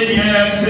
This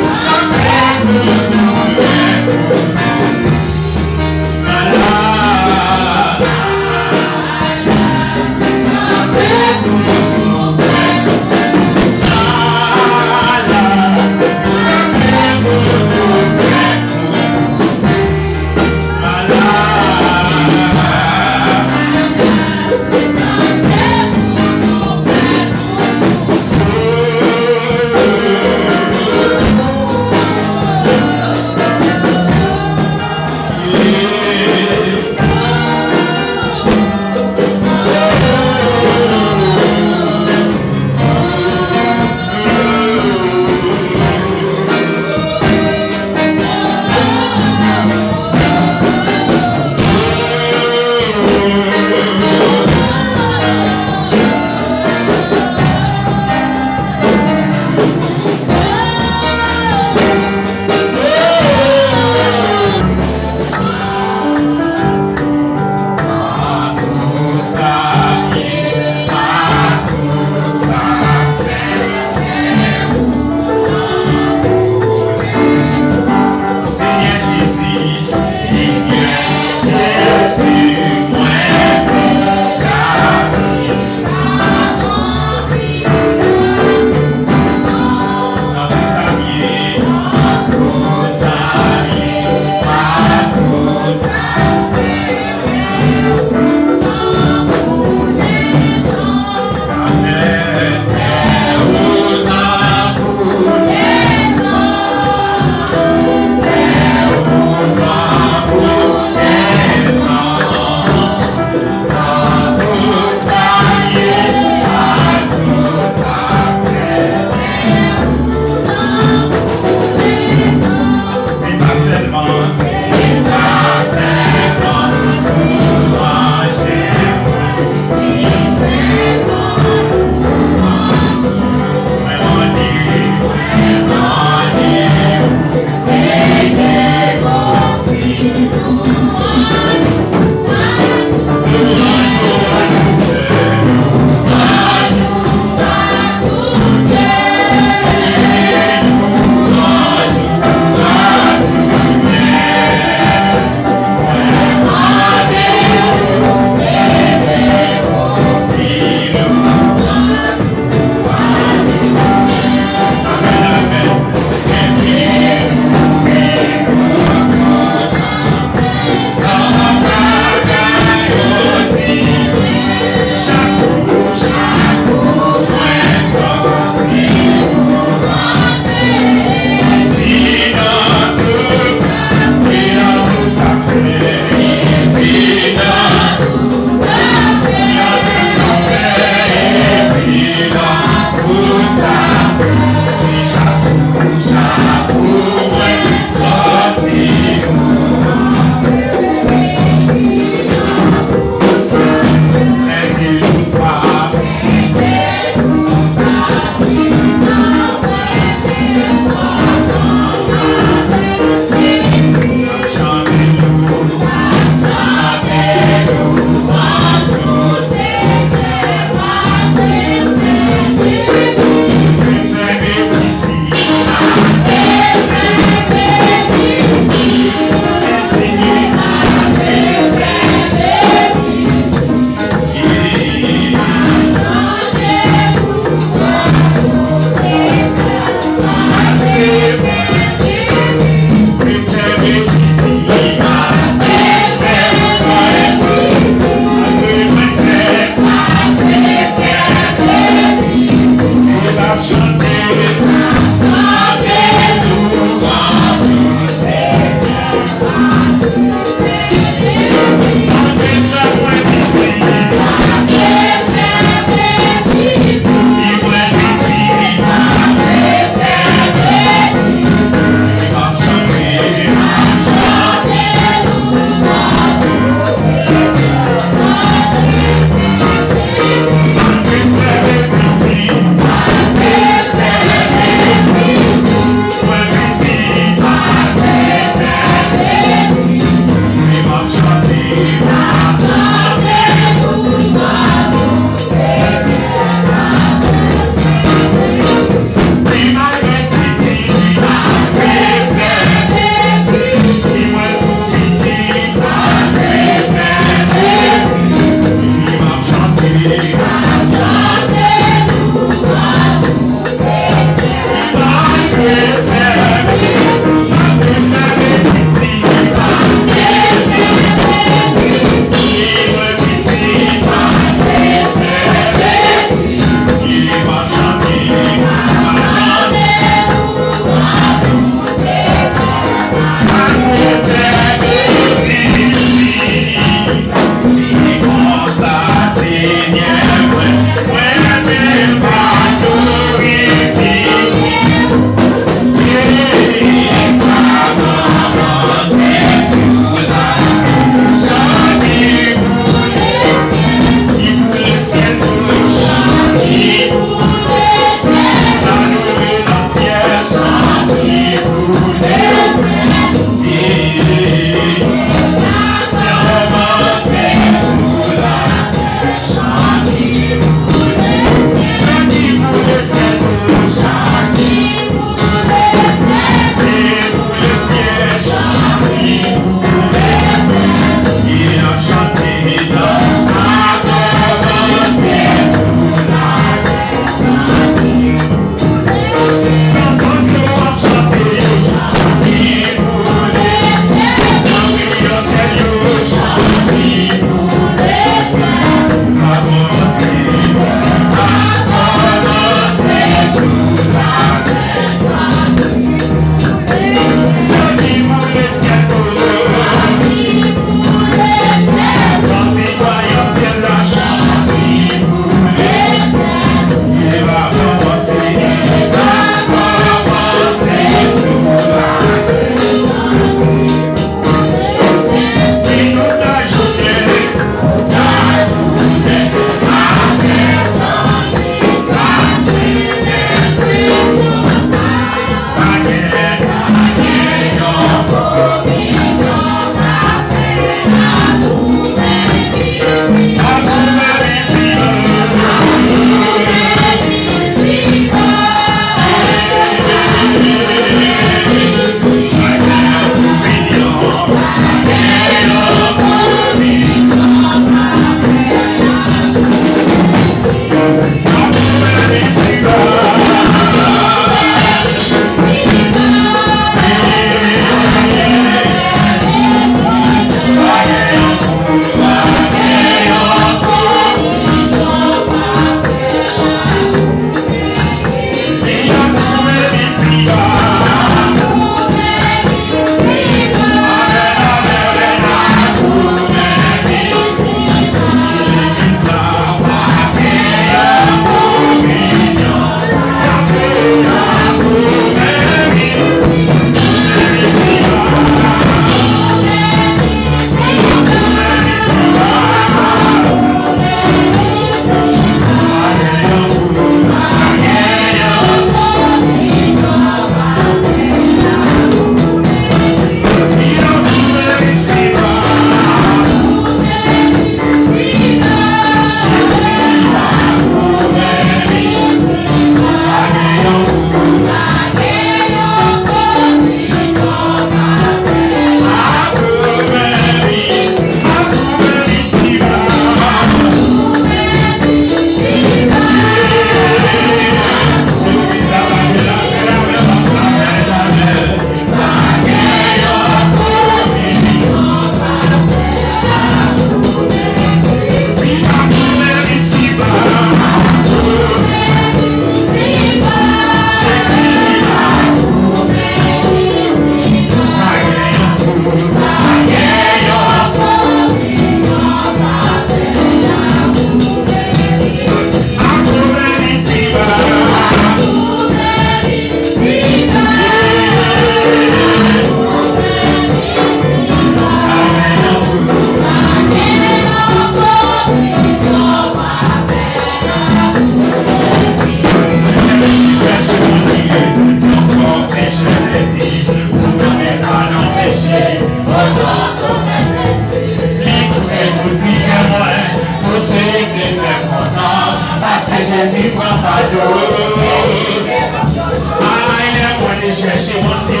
Chercher mon Dieu,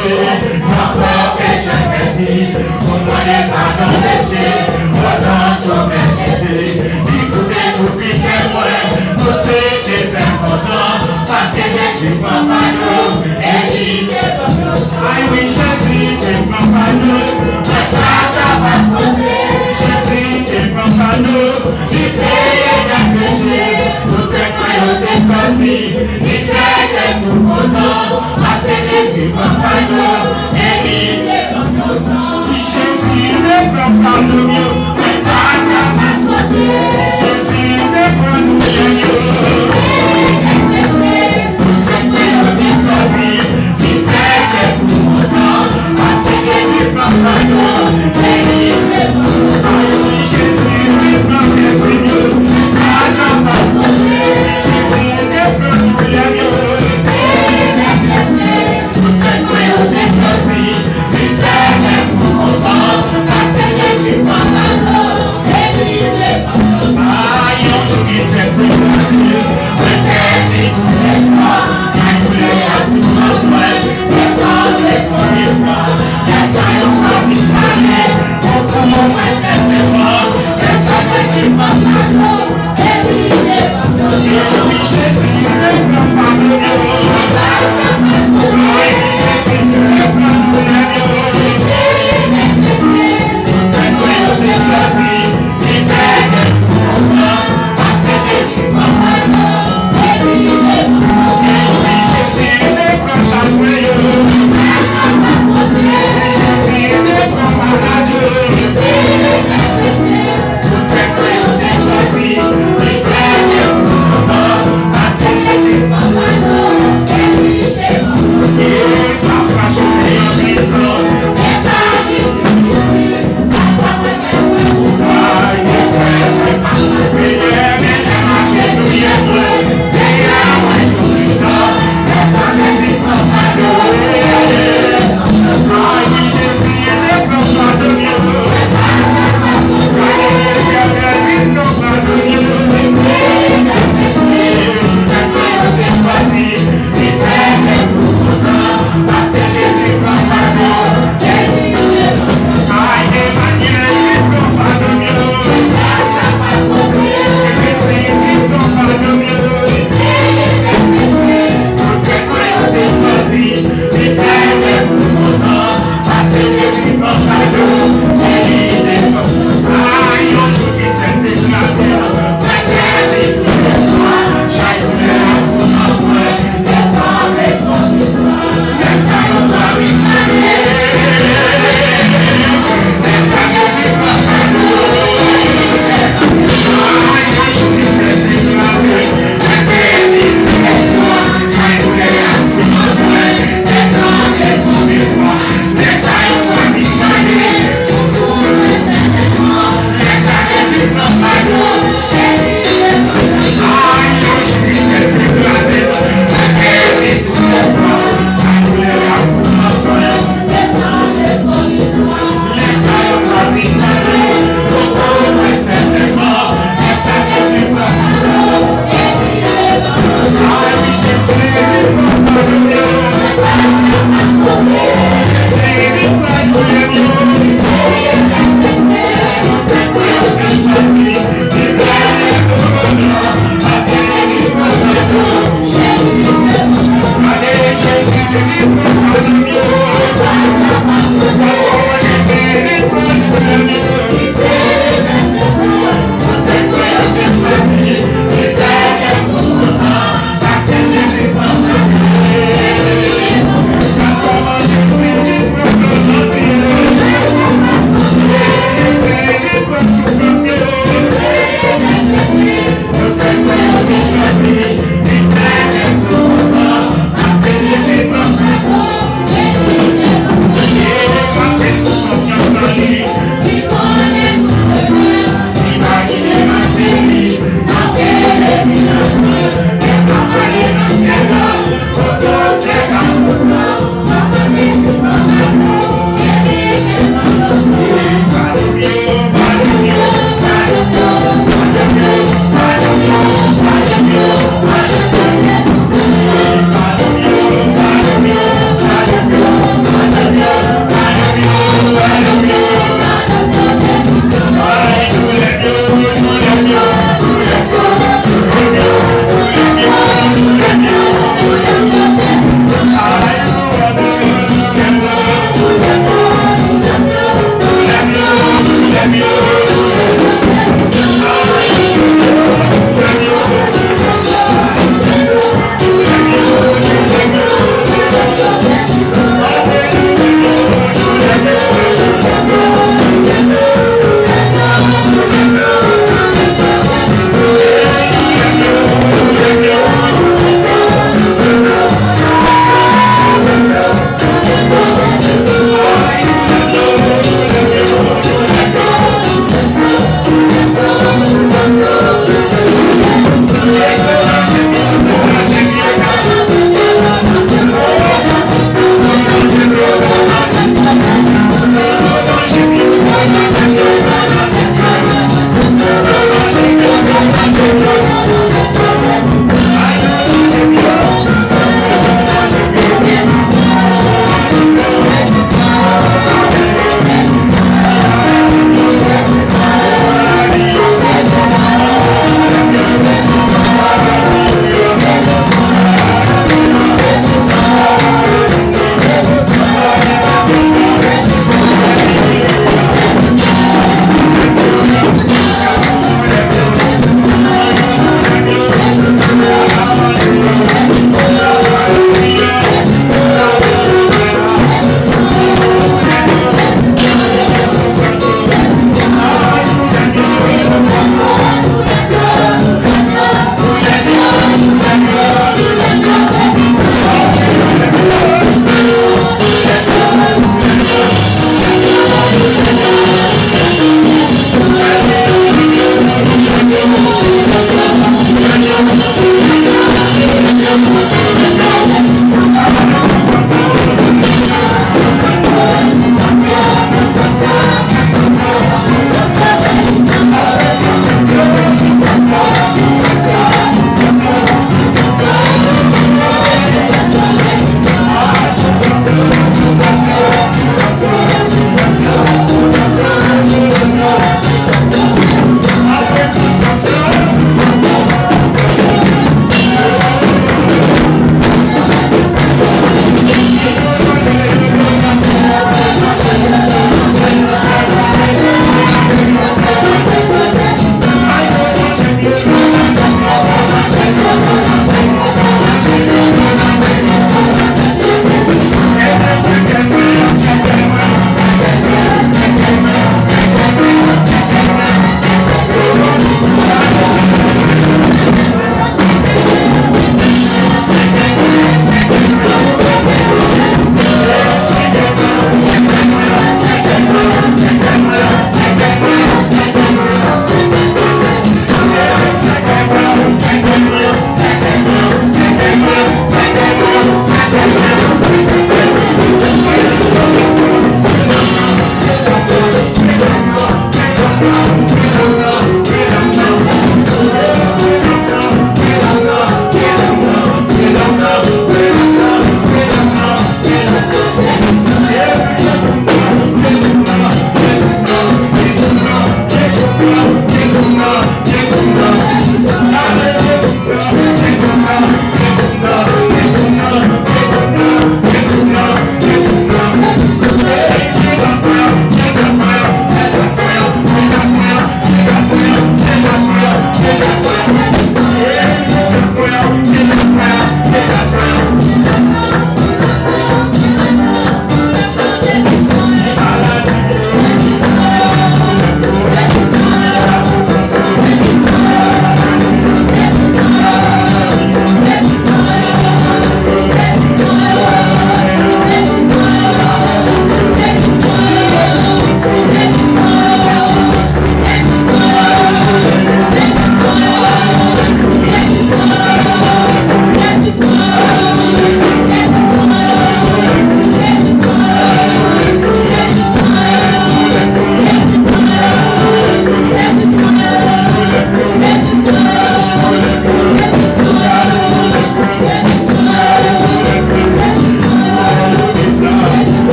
encore péché petit, pour moi les pardons péchés, pendant son Jésus. Écoutez, vous piquez moi, vous souhaitez faire content, parce que Jésus prend pas nous, et il est dans nos temps. Ah oui, Jésus ne prend pas nous, mais pas capable de compter. Jésus ne prend pas nous, il paye d'un péché, tout est croyant sorti, il fait que nous contents, parce que Jésus prend pas nous, et il est dans nos temps. Jésus ne prend pas nous, mais pas capable de compter. Jésus ne prend nous, il fait que nous contents, parce que Jésus prend pas nous, et il est dans nos temps. Jésus ne prend pas nous, pas capable de compter. Jésus ne prend nous, Jésus,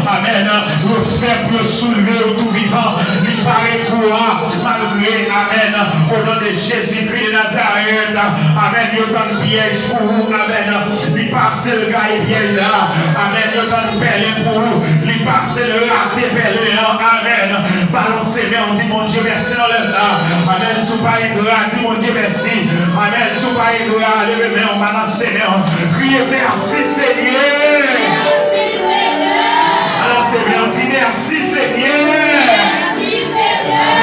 Amen. Le faible soulever tout vivant. Lui paraît quoi malgré, amen, au nom de Jésus-Christ de Nazareth. Amen. Il y a tant de pièges pour vous. Amen. Lui passe le gars et piège là. Amen. Il y a tant de perles pour vous. Lui passe le raté perles là. Amen. Balancez, mais on dit mon Dieu merci dans le sang. Amen. Sous pas ingrat, dit mon Dieu merci. Amen. Sous pas ingrat, levez mais on balance, mais on crie merci Seigneur. Alors c'est bien, on dit merci Seigneur. Merci Seigneur.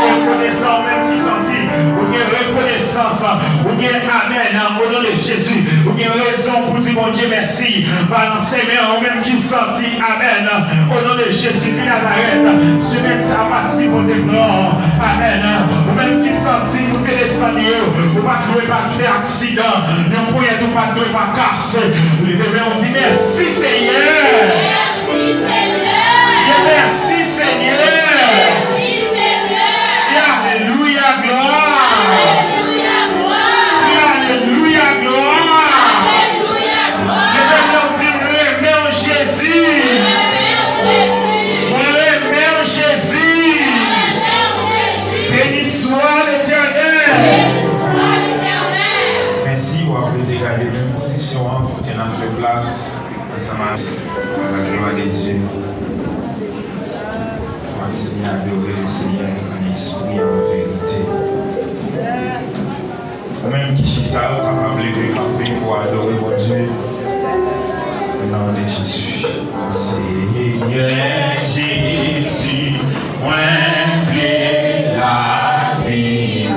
Reconnaissant même qui sentit, ou bien reconnaissance, ou bien amen, au nom de Jésus, ou bien raison pour dire mon Dieu merci. Balancez mais même qui sentit, amen, au nom de Jésus de Nazareth. Ce même ça participe aux épreuves, amen. Ou même qui sentit, vous te descendez, ou pas de pas faire accident, ne pouvez pas de pas casser. On dit merci Seigneur. Merci Seigneur. Merci Seigneur. Merci Seigneur. Alléluia, gloire. Alléluia, gloire. Alléluia, gloire. Alléluia, gloire. Je vais dire, remets Jésus. Remets Jésus. Béni soit l'Éternel. Béni soit l'Éternel. Merci pour avoir été gardé dans une position pour tenir la place. Ensemble, la gloire de Dieu. Continuez à adorer le Seigneur en esprit et en vérité. Même qui chita capable de lever pour adorer mon Dieu. Au nom de Jésus. Seigneur Jésus, moi plaît la vie.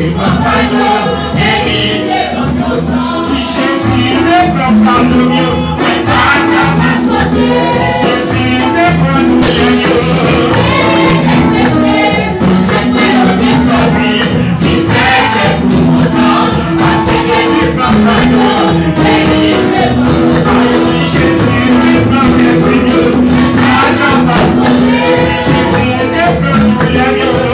Jésus prend fardeau, et il démonte nos sang. Jésus ne prend fardeau mieux, mais pas capable de côté. Jésus ne prend tout mieux. Il fait que tout mon temps, parce que Jésus prend fardeau, et il démonte nos sang. Jésus ne prend ses mieux, pas capable de côté. Jésus ne prend tout mieux.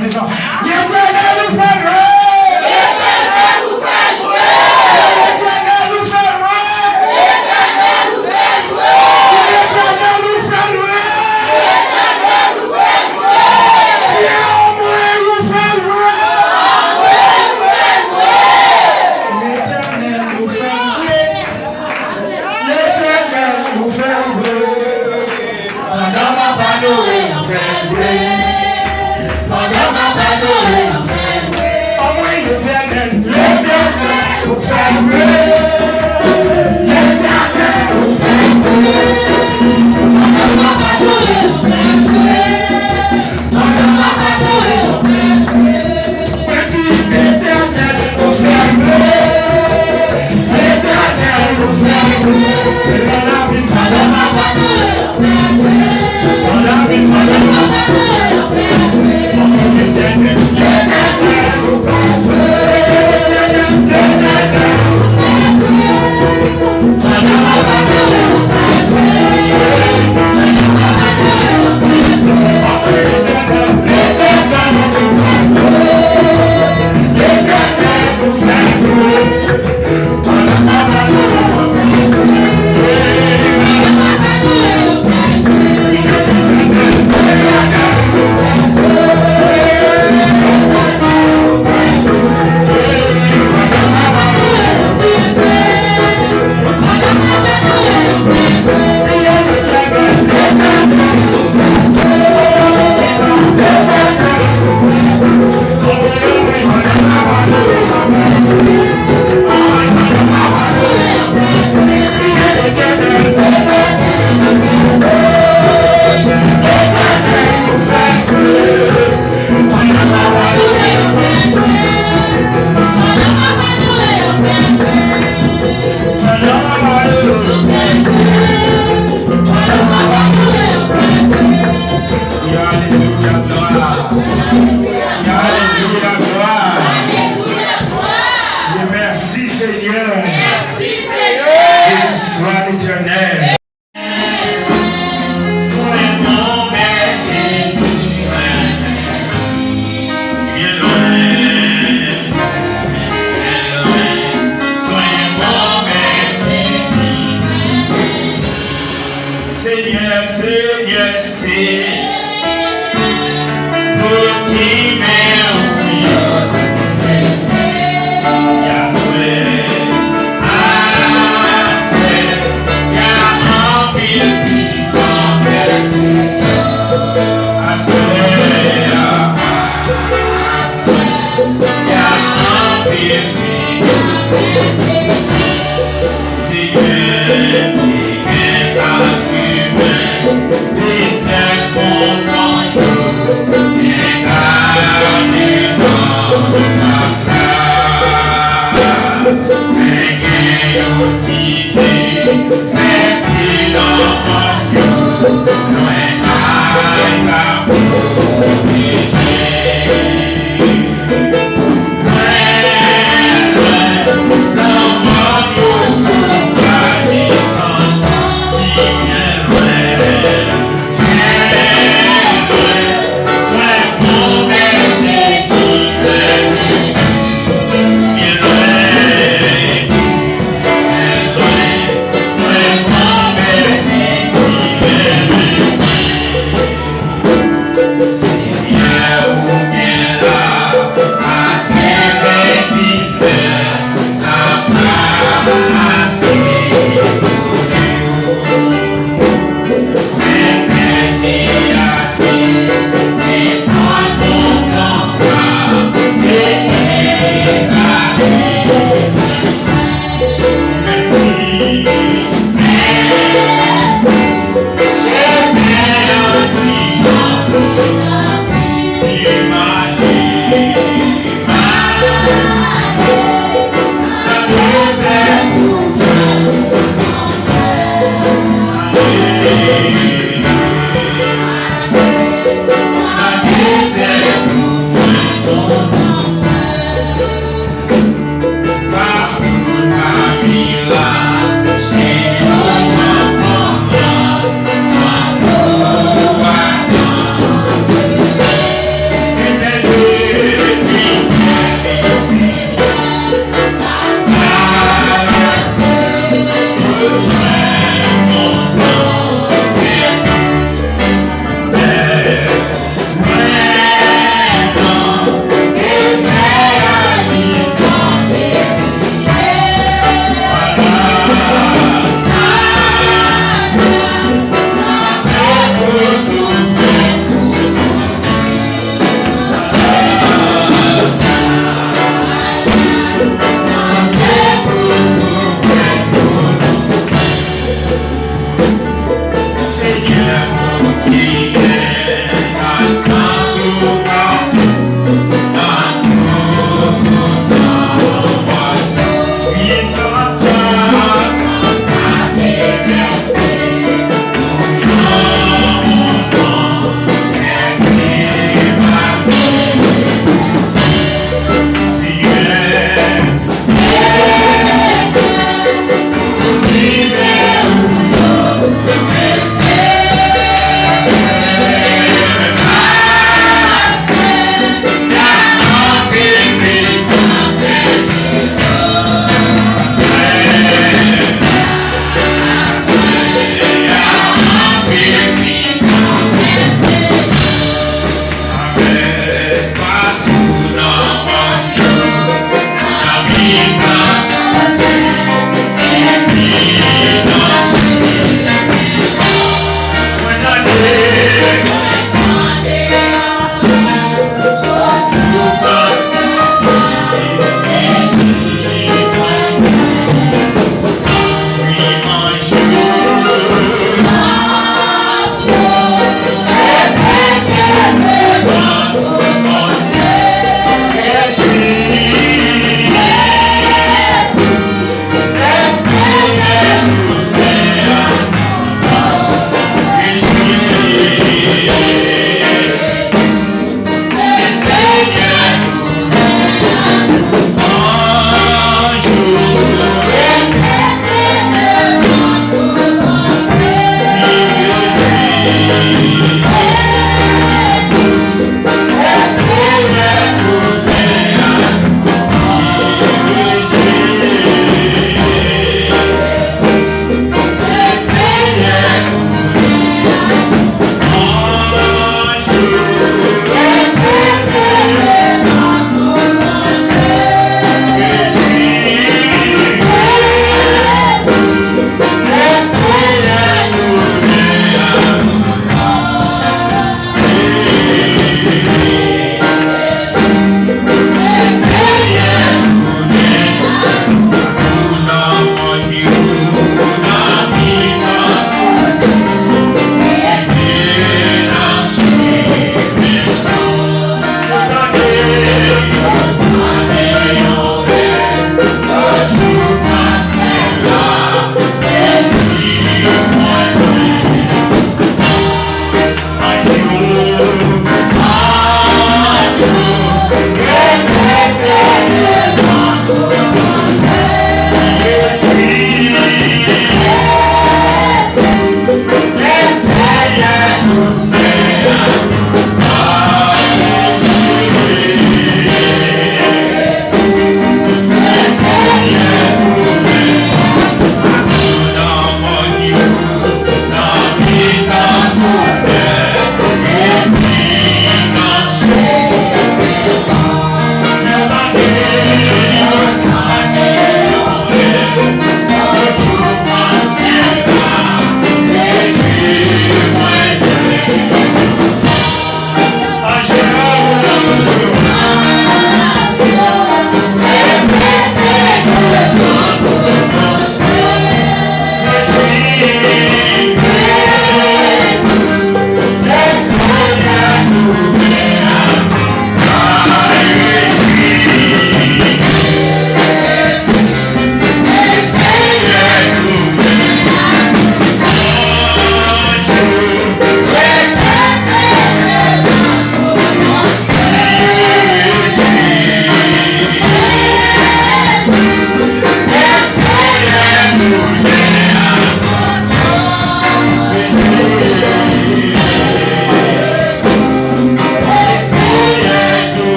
vous dire ça. L'Éternel nous fait louer. L'Éternel nous fait louer. L'Éternel nous fait louer. L'Éternel nous fait louer. L'Éternel nous fait louer. L'Éternel nous fait louer. Pierre au moins nous fait louer. L'Éternel nous fait louer. L'Éternel nous fait louer. Pendant ma panouille, nous fait louer. Pendant ma panouille,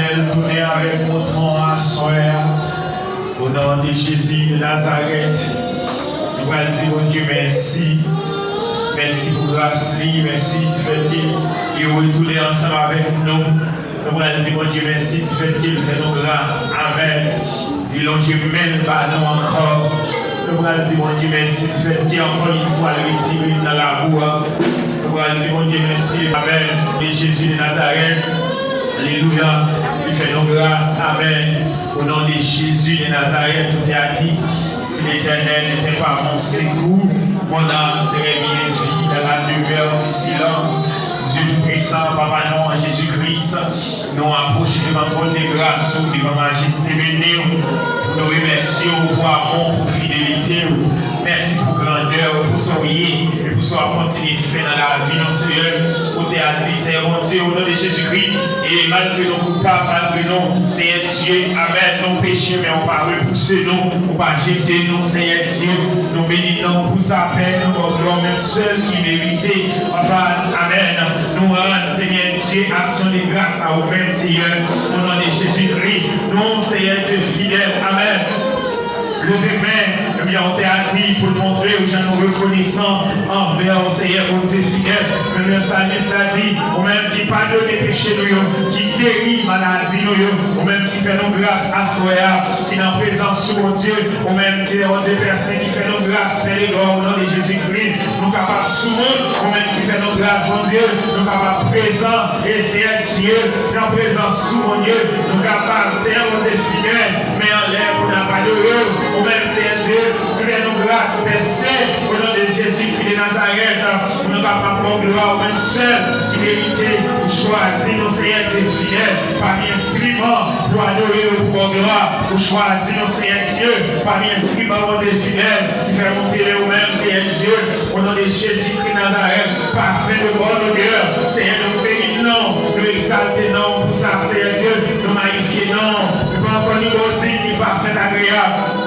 l'Éternel, tournez avec mon temps à soir. Au nom de Jésus de Nazareth, nous allons dire au Dieu merci. Merci pour grâce, merci du fait qu'il est retourné ensemble avec nous. Nous allons dire au Dieu merci du fait qu'il fait nos grâces. Amen. Il l'ont même pas nous encore. Nous allons dire au Dieu merci du fait qu'il encore une fois le retiré dans la boue. Nous allons dire au Dieu merci. Amen. Et Jésus de Nazareth. Alléluia. Il fait nos grâces. Amen. Au nom de Jésus de Nazareth, tout est dit. Si l'Éternel n'était pas mon secours, mon âme serait bien vie dans la demeure du silence. Dieu Tout-Puissant, Papa, non, Jésus-Christ, nous approchons devant ton de grâce, devant majesté bénie. Nous remercions pour amour, pour fidélité. Merci pour grandeur, pour sourire et pour soit continuer de faire dans la vie, non Seigneur. Où tu as dit, Seigneur mon Dieu, au nom de Jésus-Christ, et malgré nos coupables, malgré nous, Seigneur Dieu, amen, nos péchés, mais on va repousser nous, on va jeter nous, Seigneur Dieu, nous bénissons pour sa paix, nous gloire même seul qui méritait, Papa, amen, nous rendons, Seigneur Dieu, action de grâce à vous-même, Seigneur, au nom de Jésus-Christ, nous, Seigneur Dieu fidèle, amen. Levez-main, eh bien, on t'a dit pour montrer aux gens nous reconnaissants envers le Seigneur, mon Dieu fidèle. Le psalmiste l'a dit, ou même qui pardonne les péchés, qui guérit maladie, ou même qui fait nos grâces à soi, qui est en présence sous mon Dieu, ou même qui est en Dieu personne qui fait nos grâces, fait les gloires au nom de Jésus-Christ. Nous capables sous ou même qui fait nos grâces, mon Dieu, nous capables présents, et c'est Dieu, en présence sous mon Dieu, nous capables, Seigneur, mon Dieu fidèle, mais en l'air pour n'a pas de ou même c'est Dieu, tu fais nos grâces, merci, au nom de Jésus-Christ de Nazareth, nous ne pas pour gloire, au même seul qui méritait pour choisir nos Seigneur Dieu fidèles, parmi instruments pour adorer pour gloire, pour choisir nos Seigneur Dieu, parmi instruments, mon Dieu fidèle, qui fait monter au même Seigneur Dieu, au nom de Jésus-Christ de Nazareth, parfait de bonne cœur, Seigneur, nous bénissons, nous exaltons pour ça, Seigneur Dieu, nous magnifions, nous pas encore nous dire, ni parfait agréable.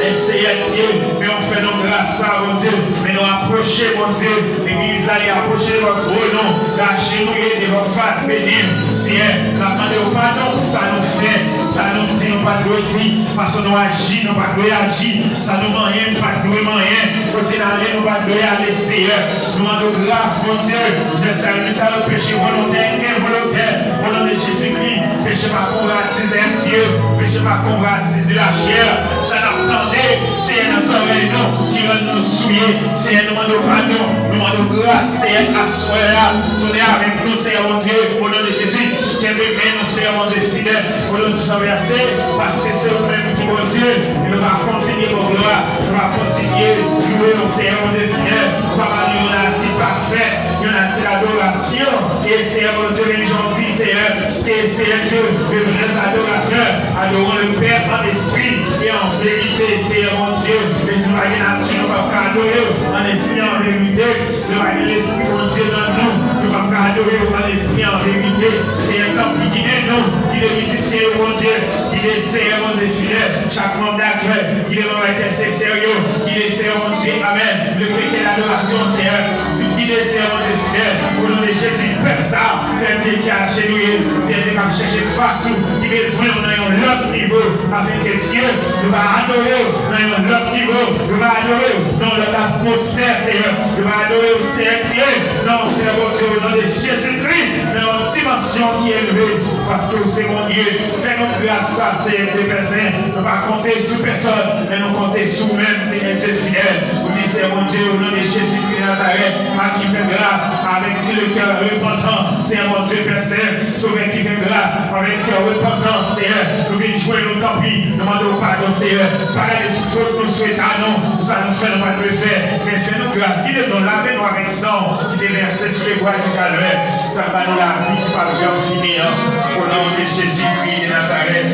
Seigneur Dieu, mais on fait nos grâces à mon Dieu, mais nous approcher mon Dieu, l'église là, approcher votre nom, l'agenouiller de votre face bénie, Seigneur, la demande au pardon, ça nous fait, ça nous dit, nous pas de dire, parce que nous agissons, nous pas de agir, ça nous moyen, nous pas de moyen, côté d'aller, nous pas de aller, Seigneur, nous demandons grâce, mon Dieu, je salue ça le péché volontaire et involontaire, au nom de Jésus-Christ, péché pas combattre les cieux, péché pas combattre la chair, ça n'attend. C'est un soleil qui va nous souiller, c'est un demande de pardon, nous demandons grâce, c'est un assoir, tournez avec nous, c'est mon Dieu, au nom de Jésus, qui aime nous, c'est mon Dieu fidèle, au nom de son verset, parce que c'est le même qui, mon Dieu, il va continuer pour gloire, il va continuer, louer le Seigneur, mon Dieu fidèle, Papa, il y en a dit parfait, il y en a dit l'adoration, et c'est mon Dieu, les gens disent, Seigneur, et c'est Dieu, le vrai adorateur, adorant le Père en esprit et en vérité. C'est mon Dieu, l'esprit de la nature, nous ne pouvons pas adorer en esprit en vérité. C'est l'esprit mon Dieu dans nous, nous ne pouvons pas adorer en esprit en vérité. C'est un temple qui guide nous, qui est musicien mon Dieu, qui est Seigneur mon Dieu fidèle. Chaque membre d'accueil, qui est membre intercesseur, qui est Seigneur mon Dieu, amen. Le prix de l'adoration, Seigneur, qui est Seigneur mon Dieu fidèle. Au nom de Jésus, peuple ça, c'est Dieu qui a chenouillé, c'est Dieu qui a cherché face, qui besoin dans un autre niveau, afin que Dieu nous va adorer. Dans notre niveau, nous allons adorer dans notre atmosphère, Seigneur. Nous allons adorer au Seigneur Dieu, non, Seigneur mon Dieu, au nom de Jésus-Christ, dans une dimension qui est élevée, parce que c'est mon Dieu. Fais-nous grâce à Seigneur Dieu, Père Saint. Nous ne pas compter sur personne, mais nous compter sur nous-mêmes, Seigneur Dieu fidèle. Vous dites, Seigneur mon Dieu, au nom de Jésus-Christ de Nazareth, à qui fait grâce, avec le cœur repentant, Seigneur mon Dieu, Père Saint, sauver qui fait grâce, avec le cœur repentant, Seigneur. Nous venons jouer nos tant pis, nous demandons pardon, Seigneur. Parler sous faute, nous souhaitons, ça nous fait nous pas de faire, mais fais-nous grâce, guide-nous, lavez-nous avec sang, qui est versé sur les bois du calvaire, prépare-nous la vie qui va jamais finir, au nom de Jésus-Christ de Nazareth,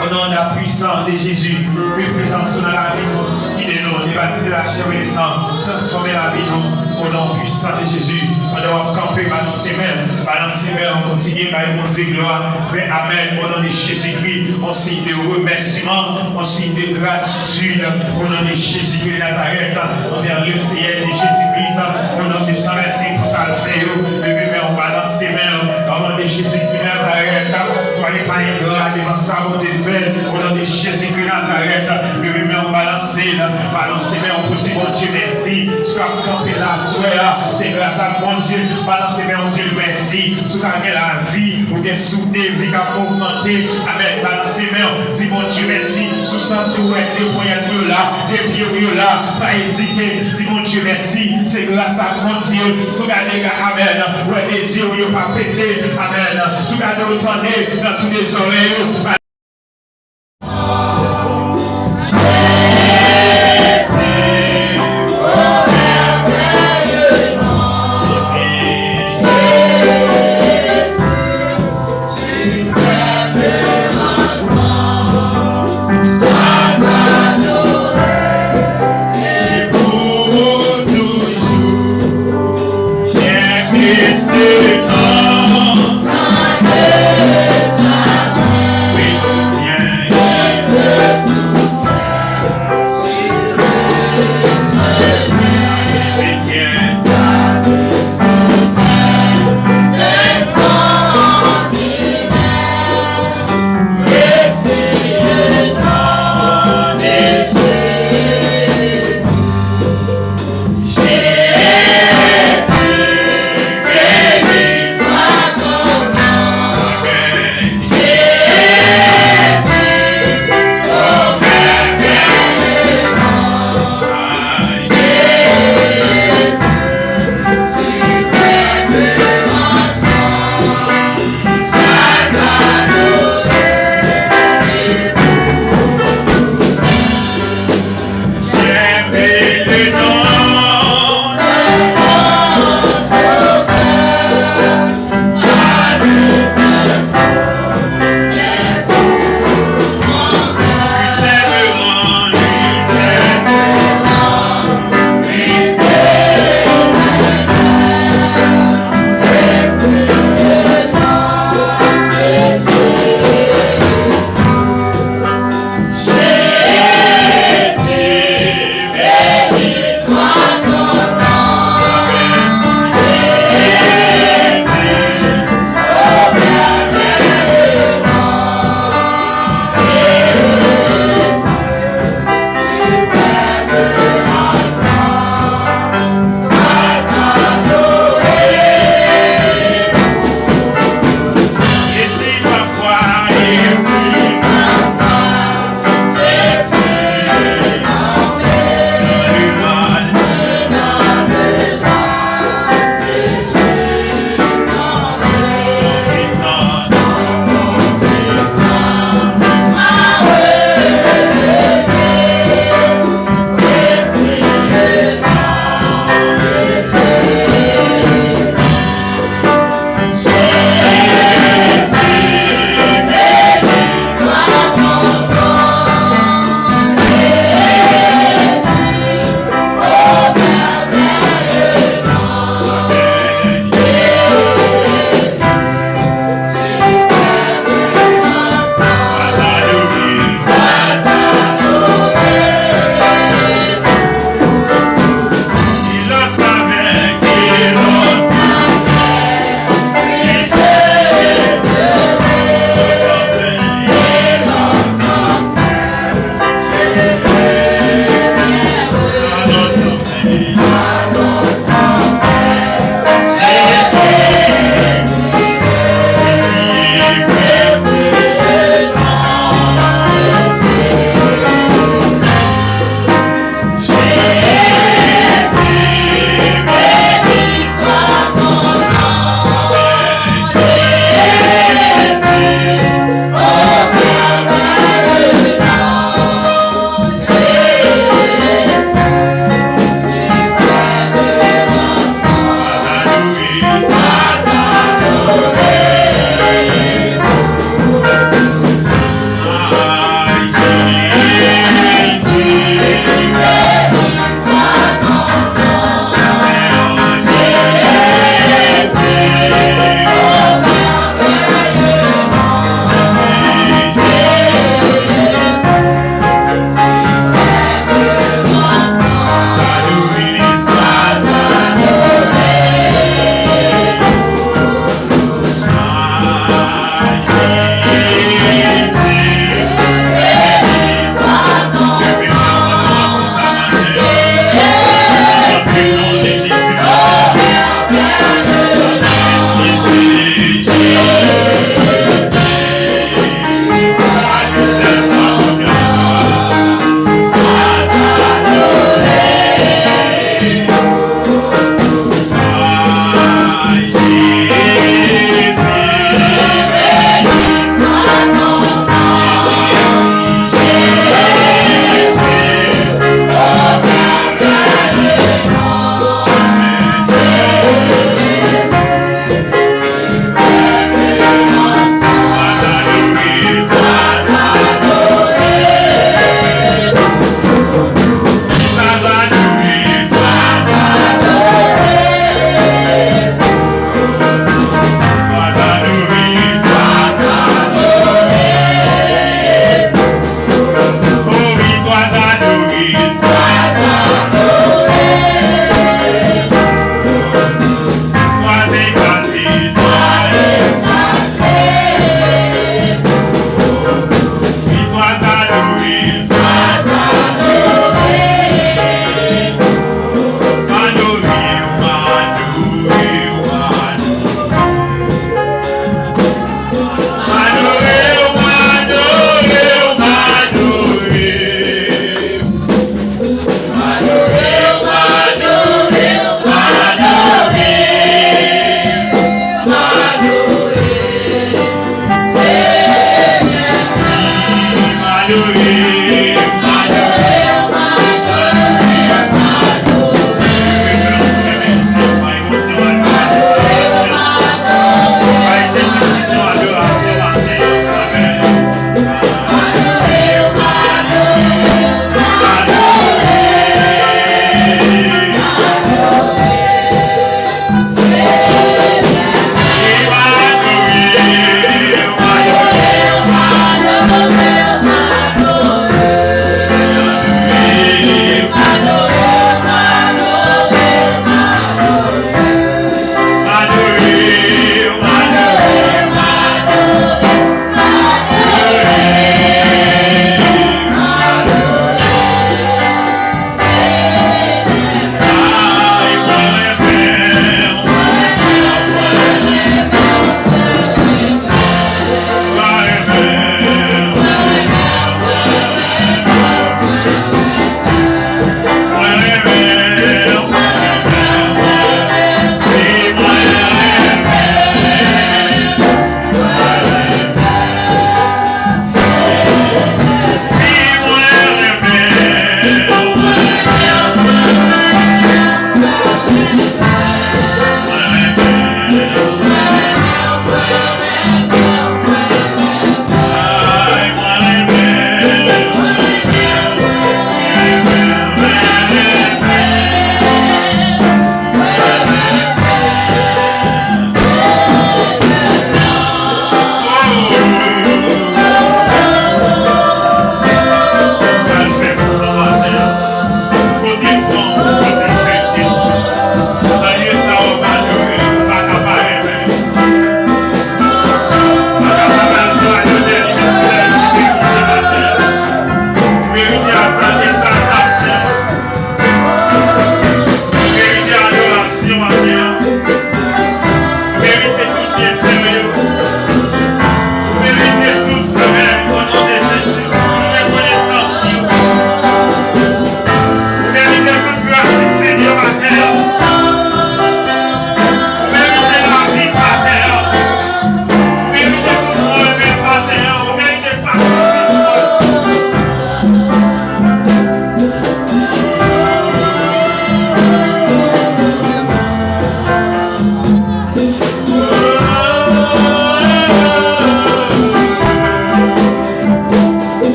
au nom de la puissance de Jésus, plus présence dans la vie, guide-nous, débattre de la chair et le sang, transformer la vie, au nom puissant de Jésus, on doit camper, balancer même, on continue, mon Dieu, gloire, amen, au nom de Jésus-Christ, on signe de remerciement, on signe de gratitude, au nom de Jésus-Christ de Nazareth, envers le Seigneur de Jésus-Christ, au nom de Saint-Merci pour ça le faire, on balance ses mains, au nom de Jésus-Christ Nazareth, soyez pas ingrat devant ça, mon Dieu fait, au nom de Jésus-Christ Nazareth, levez main, on balance ses mains, on vous dit, mon Dieu, merci, tu as campé la soie, c'est grâce à mon Dieu, balance ses mains, on dit merci, tu as gagné la vie, ou des soutenus, vie qui a augmenté, amen, balance ses mains, dis mon Dieu, merci, sous senti où est le moyen de là, les pieds là, pas hésiter, dis mon Dieu, merci, c'est grâce à mon Dieu, tu gardes, amen, ouais, les yeux, ils pas pété, amen, tu gardes autant dans tous les oreilles. We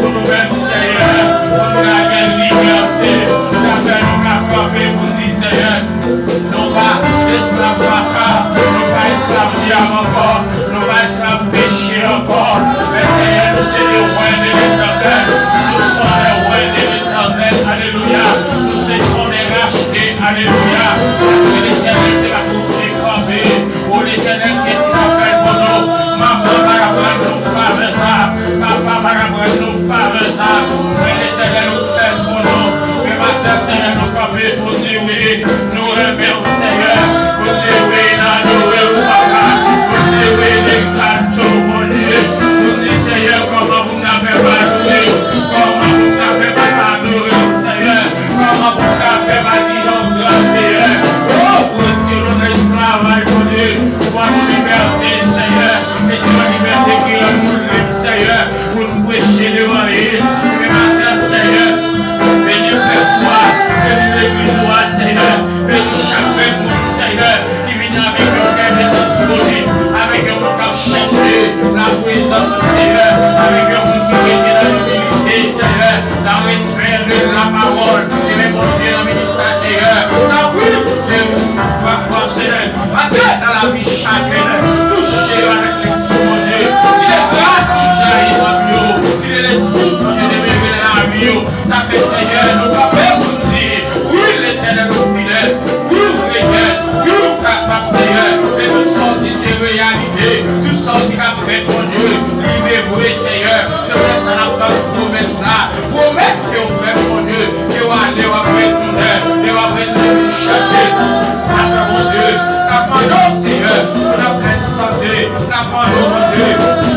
pour nous-mêmes, Seigneur, pour nous garder liberté, nous avons accordé pour nous, Seigneur, non pas esclaves bâtards, non pas esclaves diable encore, non pas esclaves péché encore, mais Seigneur, nous sommes les rois de l'Éternel, nous sommes les rois de l'Éternel, alléluia, nous sommes les rachetés, alléluia, parce que l'Éternel c'est la coupe des campés, pour l'Éternel qui est fait pour nous, maman va la nous faveur ça, papa va la nous faveur ça, mais l'Éternel nous fait pour nous, mais maintenant Seigneur nous camper pour dire oui, nous réveillons Seigneur, pour dire oui, nous réveillons papa, pour dire oui, l'exalte mon Dieu, pour dire Seigneur comment vous n'avez pas loué, comment vous n'avez pas adoré Seigneur, comment vous n'avez pas dit nos grands pères, oh, pour dire nous esclaves, mon Dieu, pour nous liberté Seigneur, et c'est la liberté qui est nous libre Seigneur, pour nous prêcher devant lui, mais maintenant Seigneur, bénis toi, bénis l'église toi Seigneur, bénis chaque monde Seigneur, qui vient avec un cœur disposé, avec un monde qui chercher la présence du Seigneur, avec un monde qui est dans l'humilité Seigneur, dans le respect de la parole, et les bons Dieu dans le ministère Seigneur, dans oui, Dieu, parfois Seigneur, dans la vie chacun, touché avec l'esprit mon Dieu, il est grâce au jaillit dans Dieu, il est l'esprit mon Dieu de vivre dans la vie, ça fait Seigneur, nous pouvons vous dire, oui l'Éternel nous fidèle, oui chrétien, oui capable Seigneur, et nous sortir ces réalités, nous sortir qu'a fait mon Dieu, livrez-vous Seigneur, c'est pour ça qu'on a pas promesse là, promesse que vous faites mon Dieu, que vous allez après tout l'heure, que vous allez nous chercher, après mon Dieu, qu'après Seigneur, on a plein de santé, qu'après mon Dieu,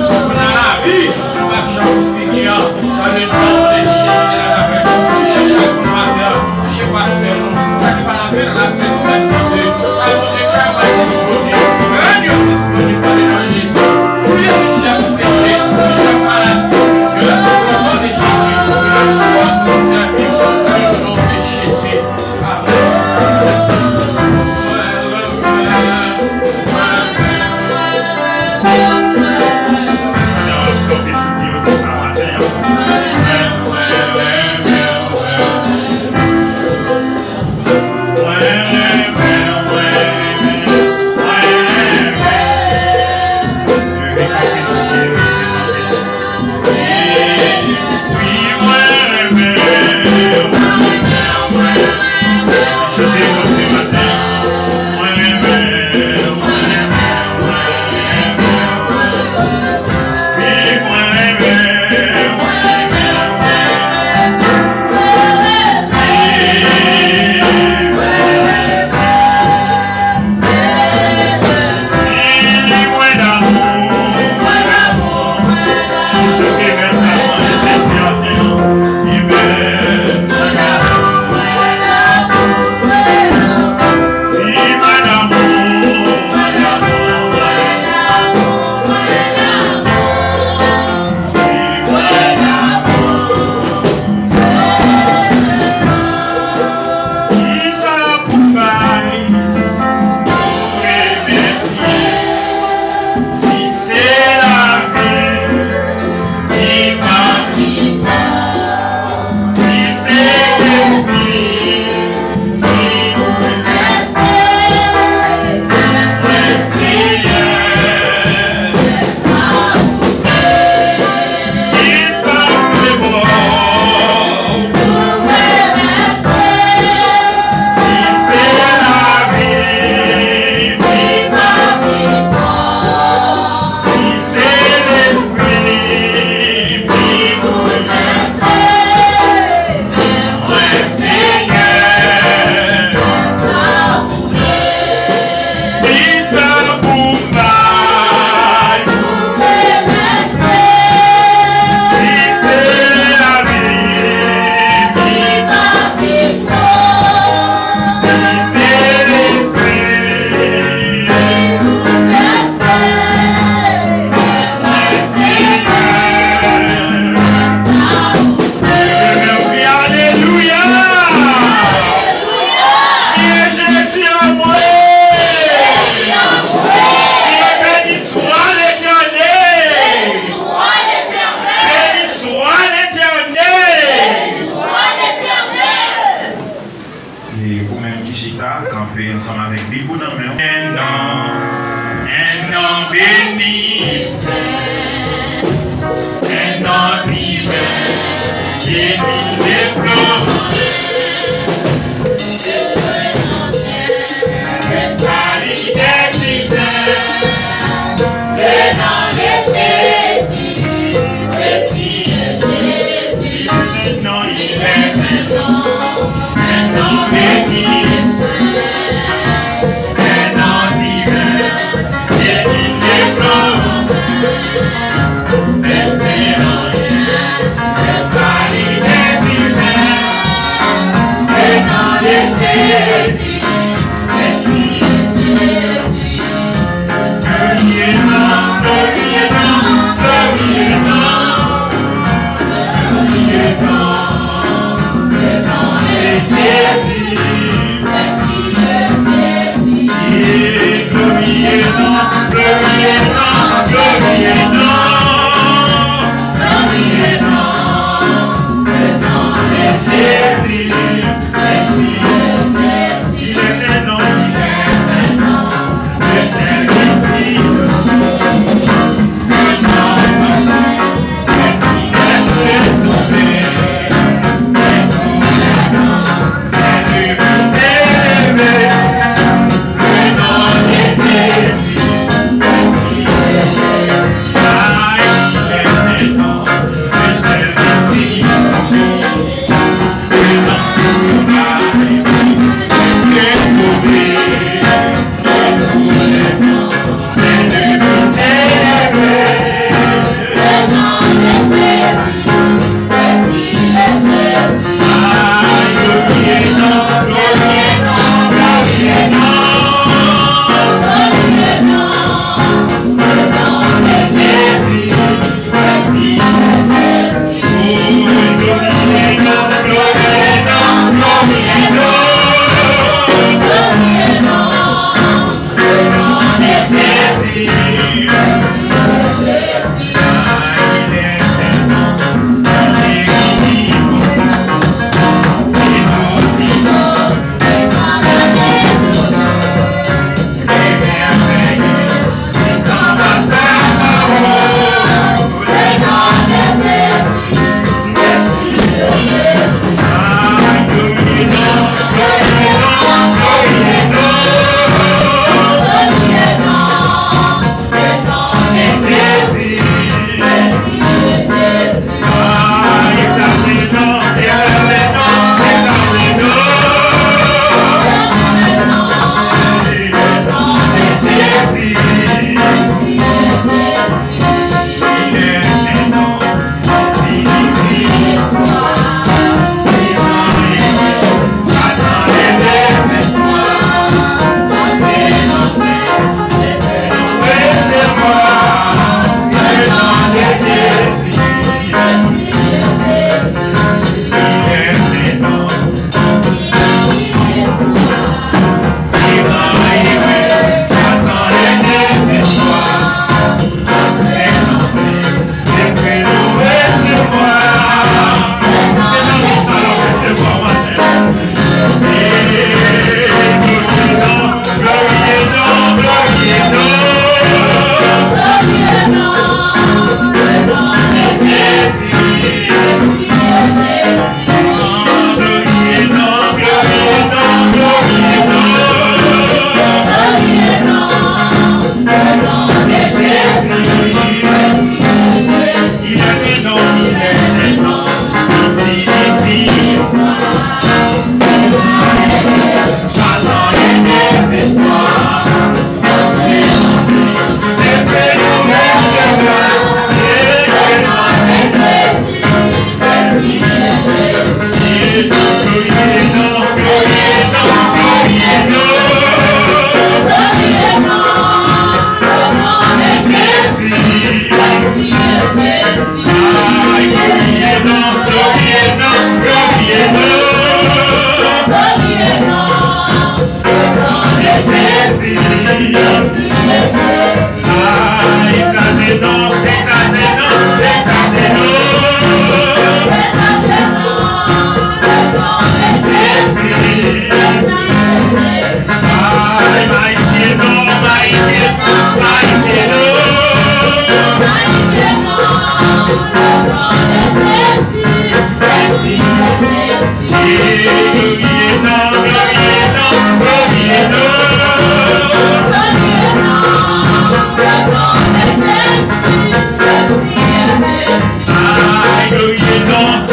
on a la vie, on va jamais finir dans le nom de Jésus.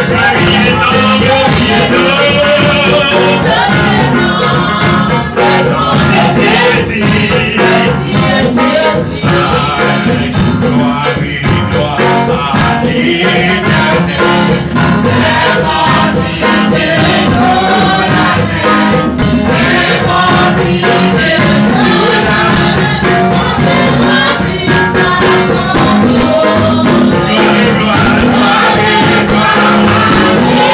Gloire, gloire, gloire.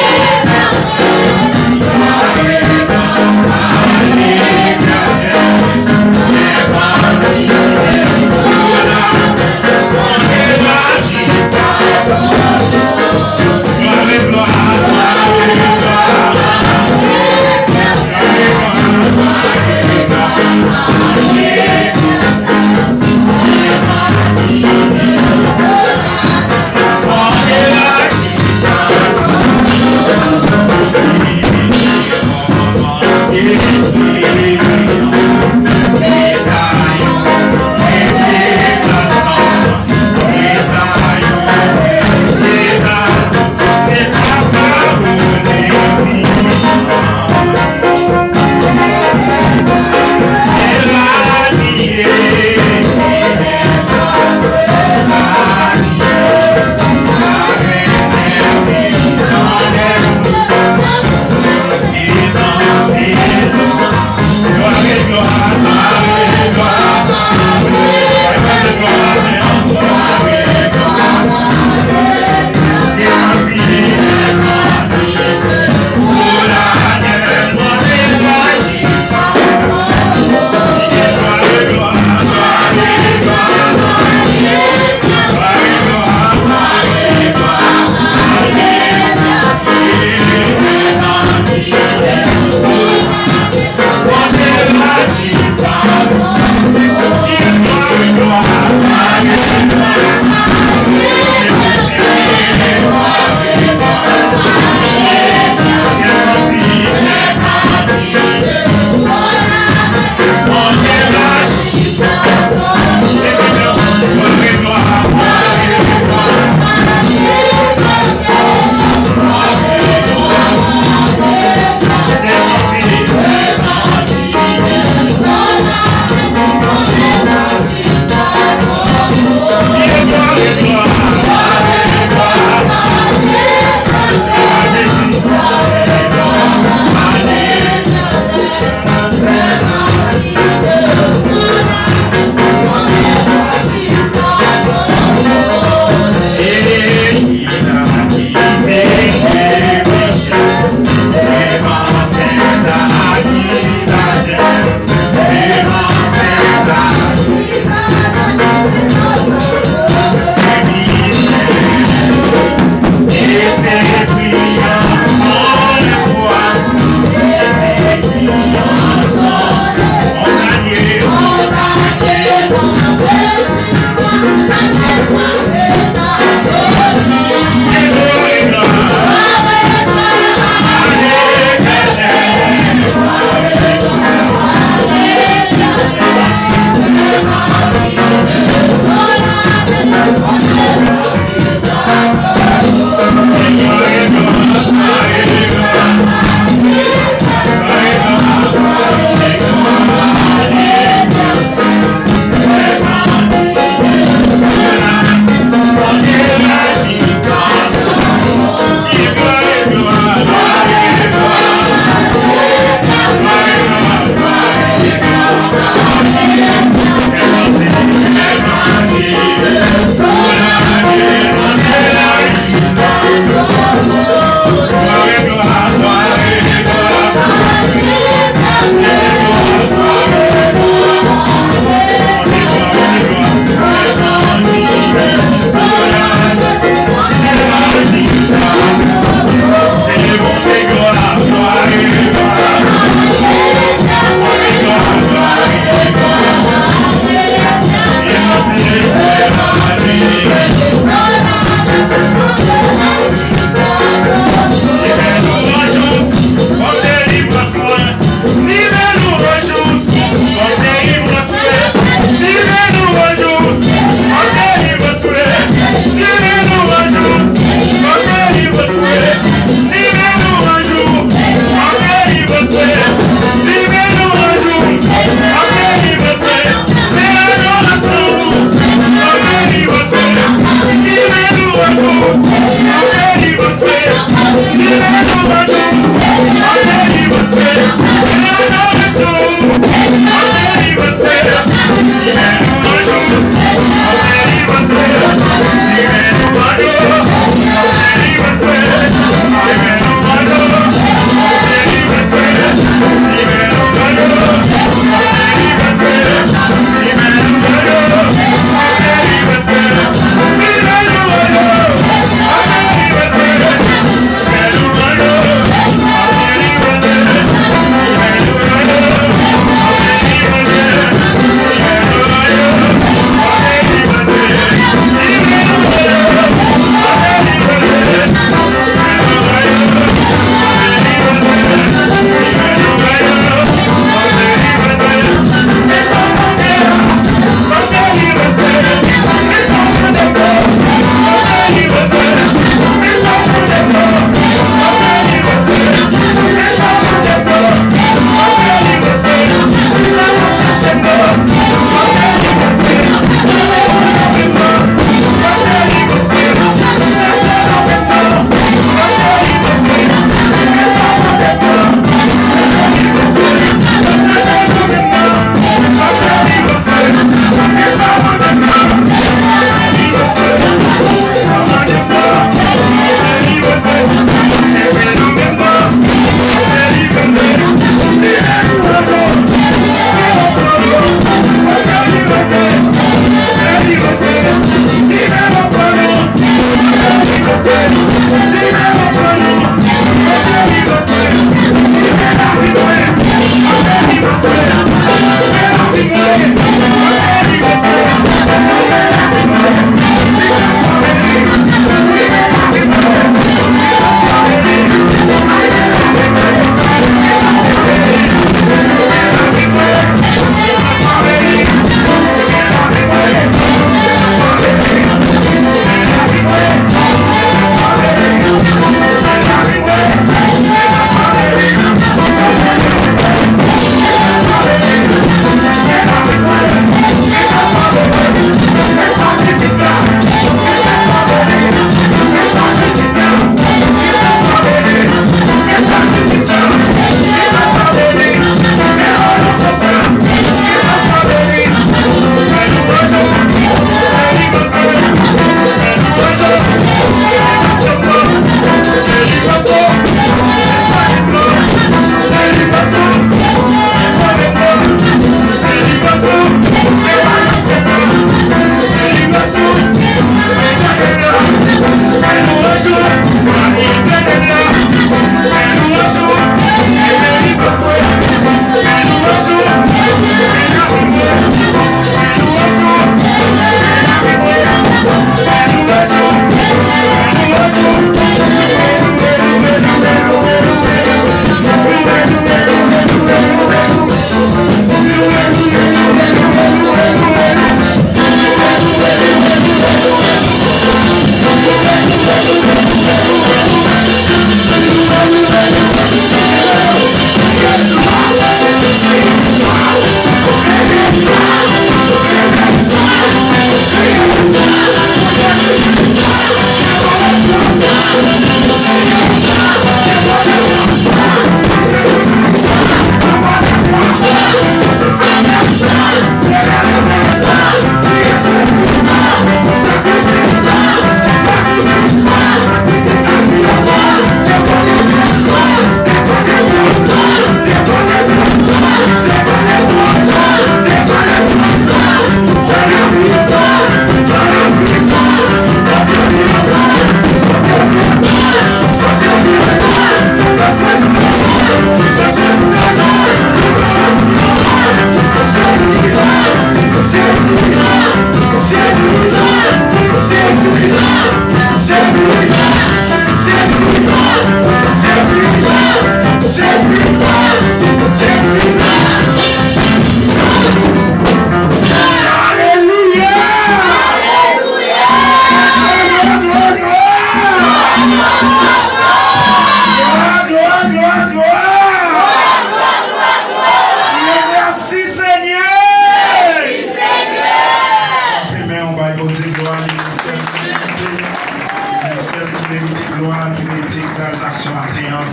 présentation matin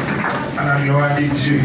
à la gloire de Dieu.